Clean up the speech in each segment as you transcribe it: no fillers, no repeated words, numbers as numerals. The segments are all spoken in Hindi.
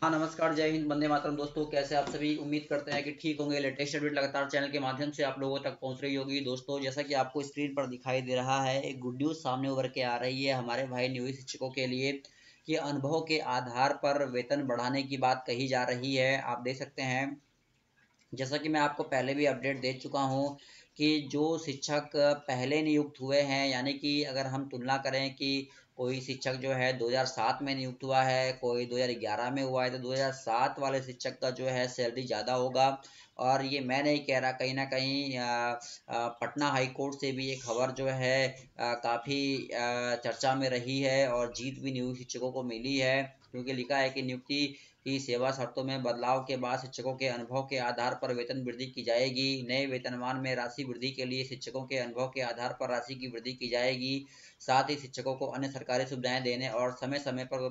हाँ नमस्कार, जय हिंद, वंदे मातरम। दोस्तों कैसे आप सभी, उम्मीद करते हैं कि ठीक होंगे। लेटेस्ट अपडेट लगातार चैनल के माध्यम से आप लोगों तक पहुंच रही होगी। दोस्तों जैसा कि आपको स्क्रीन पर दिखाई दे रहा है, एक गुड न्यूज सामने उभर के आ रही है हमारे भाई नियोजित शिक्षकों के लिए कि अनुभव के आधार पर वेतन बढ़ाने की बात कही जा रही है। आप देख सकते हैं, जैसा कि मैं आपको पहले भी अपडेट दे चुका हूं कि जो शिक्षक पहले नियुक्त हुए हैं, यानी कि अगर हम तुलना करें कि कोई शिक्षक जो है 2007 में नियुक्त हुआ है, कोई 2011 में हुआ है, तो 2007 वाले शिक्षक का जो है सैलरी ज़्यादा होगा। और ये मैं नहीं कह रहा, कहीं ना कहीं पटना हाई कोर्ट से भी ये खबर जो है काफ़ी चर्चा में रही है और जीत भी नियुक्त शिक्षकों को मिली है, क्योंकि लिखा है कि नियुक्ति की सेवा शर्तों में बदलाव के बाद शिक्षकों के अनुभव के आधार पर वेतन वृद्धि की जाएगी। नए वेतनमान में राशि वृद्धि के लिए शिक्षकों के अनुभव के आधार पर राशि की वृद्धि की जाएगी। साथ ही शिक्षकों को अन्य सरकारी सुविधाएं देने और समय समय पर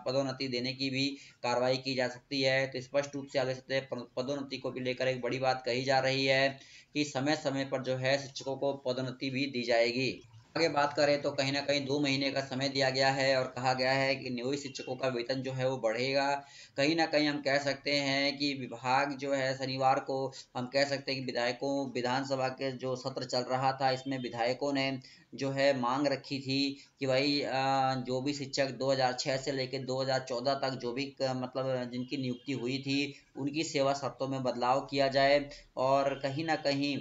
पदोन्नति देने की भी कार्रवाई की जा सकती है। तो स्पष्ट रूप से आगे सकते पदोन्नति को भी लेकर एक बड़ी बात कही जा रही है कि समय समय पर जो है शिक्षकों को पदोन्नति भी दी जाएगी। आगे बात करें तो कहीं ना कहीं 2 महीने का समय दिया गया है और कहा गया है कि नियोजित शिक्षकों का वेतन जो है वो बढ़ेगा। कहीं ना कहीं हम कह सकते हैं कि विभाग जो है शनिवार को, हम कह सकते हैं कि विधायकों, विधानसभा के जो सत्र चल रहा था, इसमें विधायकों ने जो है मांग रखी थी कि भाई जो भी शिक्षक 2006 से लेकर 2014 तक जो भी मतलब जिनकी नियुक्ति हुई थी, उनकी सेवा शर्तों में बदलाव किया जाए। और कहीं ना कहीं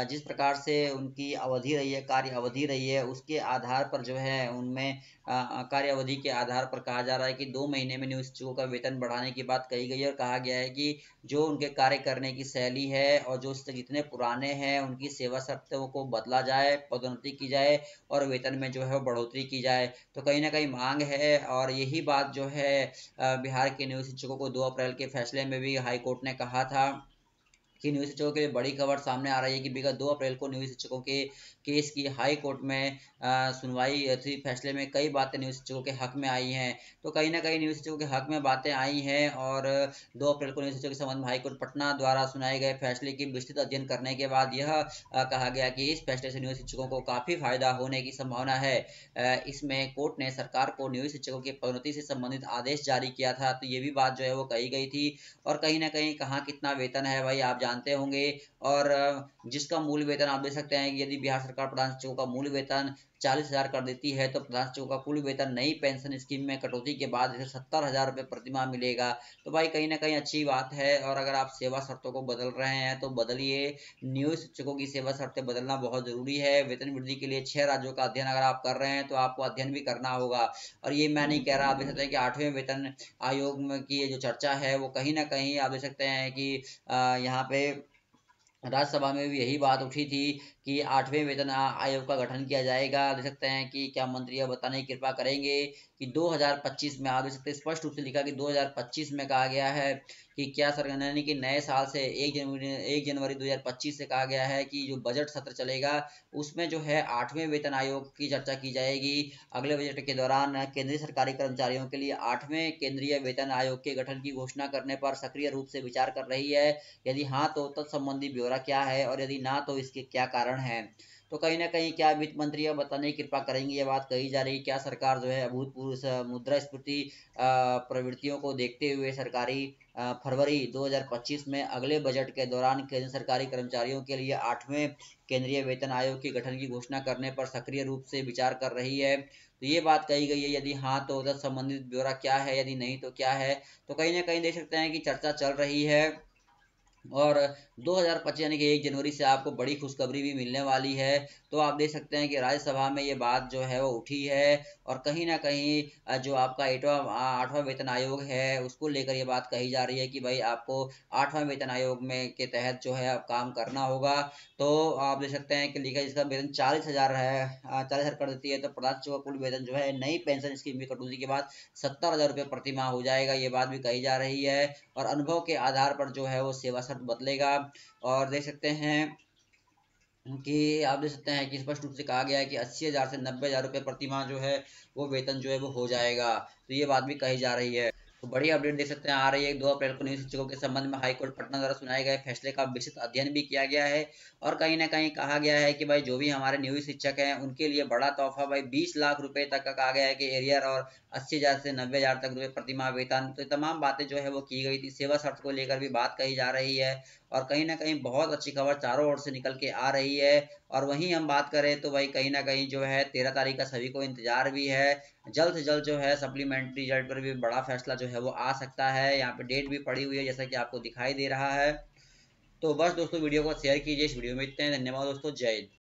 जिस प्रकार से उनकी अवधि रही है, कार्य अवधि रही है, उसके आधार पर जो है उनमें कार्य अवधि के आधार पर कहा जा रहा है कि 2 महीने में नियोजित शिक्षकों का वेतन बढ़ाने की बात कही गई है। और कहा गया है कि जो उनके कार्य करने की शैली है और जो जितने पुराने हैं उनकी सेवा शर्तों को बदला जाए, पदोन्नति की जाए और वेतन में जो है बढ़ोतरी की जाए। तो कहीं ना कहीं मांग है और यही बात जो है बिहार के नियोजित शिक्षकों को 2 अप्रैल के फैसले में भी हाई कोर्ट ने कहा था कि नियोजित शिक्षकों के लिए बड़ी खबर सामने आ रही है कि विगत 2 अप्रैल को नियोजित शिक्षकों के केस की हाई कोर्ट में सुनवाई थी। फैसले में कई बातें नियोजित शिक्षकों के हक में आई हैं। तो कहीं ना कहीं नियोजित शिक्षकों के हक में बातें आई हैं और 2 अप्रैल को नियोजित शिक्षकों के संबंध में हाई कोर्ट पटना द्वारा सुनाए गए फैसले की विस्तृत अध्ययन करने के बाद यह कहा गया कि इस फैसले से नियोजित शिक्षकों को काफ़ी फायदा होने की संभावना है। इसमें कोर्ट ने सरकार को नियोजित शिक्षकों की पदोन्नति से संबंधित आदेश जारी किया था, तो ये भी बात जो है वो कही गई थी। और कहीं ना कहीं कहाँ कितना वेतन है भाई आप जानते होंगे। और जिसका मूल वेतन आप देख सकते हैं कि यदि बिहार सरकार प्रधान शिक्षकों का मूल वेतन 40,000 कर देती है, तो प्रधान शिक्षकों का कुल वेतन नई पेंशन स्कीम में कटौती के बाद इसे 70,000 रुपये प्रतिमाह मिलेगा। तो भाई कहीं ना कहीं अच्छी बात है। और अगर आप सेवा शर्तों को बदल रहे हैं तो बदलिए। नियोजित शिक्षकों की सेवा शर्तें बदलना बहुत जरूरी है। वेतन वृद्धि के लिए 6 राज्यों का अध्ययन अगर आप कर रहे हैं तो आपको अध्ययन भी करना होगा। और ये मैं नहीं कह रहा, आप देख सकते हैं कि 8वें वेतन आयोग में की ये जो चर्चा है वो कहीं ना कहीं आप देख सकते हैं कि यहाँ पे राज्यसभा में भी यही बात उठी थी कि 8वें वेतन आयोग का गठन किया जाएगा। देख सकते हैं कि क्या मंत्री यह बताने की कृपा करेंगे कि 2025 में, आप देख सकते हैं स्पष्ट रूप से लिखा कि 2025 में कहा गया है कि क्या सरकार, यानी कि नए साल से 1 जनवरी 2025 से कहा गया है कि जो बजट सत्र चलेगा उसमें जो है 8वें वेतन आयोग की चर्चा की जाएगी। अगले बजट के दौरान केंद्रीय सरकारी कर्मचारियों के लिए 8वें केंद्रीय वेतन आयोग के गठन की घोषणा करने पर सक्रिय रूप से विचार कर रही है। यदि हाँ तो तत्संबंधी ब्यौरा क्या है और यदि ना तो इसके क्या कारण हैं। तो कहीं ना कहीं क्या वित्त मंत्री अब बताने की कृपा करेंगी, ये बात कही जा रही है। क्या सरकार जो है अभूतपूर्व मुद्रास्फीति प्रवृत्तियों को देखते हुए सरकारी फरवरी 2025 में अगले बजट के दौरान केंद्र सरकारी कर्मचारियों के लिए 8वें केंद्रीय वेतन आयोग के गठन की घोषणा करने पर सक्रिय रूप से विचार कर रही है। तो ये बात कही गई है। यदि हाँ तो उधर संबंधित ब्यौरा क्या है, यदि नहीं तो क्या है। तो कहीं ना कहीं देख सकते हैं कि चर्चा चल रही है। और 2025 यानी कि 1 जनवरी से आपको बड़ी खुशखबरी भी मिलने वाली है। तो आप देख सकते हैं कि राज्यसभा में ये बात जो है वो उठी है और कहीं ना कहीं जो आपका 8वां वेतन आयोग है उसको लेकर ये बात कही जा रही है कि भाई आपको 8वां वेतन आयोग में के तहत जो है अब काम करना होगा। तो आप देख सकते हैं कि लिखा है जिसका वेतन 40,000 है, 40,000 कर देती है, तो प्रधान शिक्षक का कुल वेतन जो है नई पेंशन स्कीम की कटौती के बाद 70,000 रुपये प्रति माह हो जाएगा। ये बात भी कही जा रही है। और अनुभव के आधार पर जो है वो सेवा शर्त बदलेगा। और देख सकते हैं कि आप देख सकते हैं कि स्पष्ट रूप से कहा गया है कि 80,000 से 90,000 रुपये प्रति माह जो है वो वेतन जो है वो हो जाएगा। तो ये बात भी कही जा रही है। तो बड़ी अपडेट देख सकते हैं आ रही है। 2 अप्रैल को नियोजित शिक्षकों के संबंध में हाईकोर्ट पटना द्वारा सुनाए गए फैसले का विस्तृत अध्ययन भी किया गया है और कहीं ना कहीं कहा गया है कि भाई जो भी हमारे नियोजित शिक्षक हैं उनके लिए बड़ा तोहफा भाई 20 लाख रुपए तक का कहा गया है कि एरियर और 80,000 से 90,000 तक रुपए प्रतिमाह वेतन। तो ये तमाम बातें जो है वो की गई थी। सेवा शर्त को लेकर भी बात कही जा रही है और कहीं ना कहीं बहुत अच्छी खबर चारों ओर से निकल के आ रही है। और वहीं हम बात करें तो भाई कहीं ना कहीं जो है 13 तारीख का सभी को इंतजार भी है। जल्द से जल्द जो है सप्लीमेंट्री रिजल्ट पर भी बड़ा फैसला जो है वो आ सकता है। यहाँ पे डेट भी पड़ी हुई है जैसा कि आपको दिखाई दे रहा है। तो बस दोस्तों वीडियो को शेयर कीजिए। इस वीडियो में इतने, धन्यवाद दोस्तों, जय हिंद।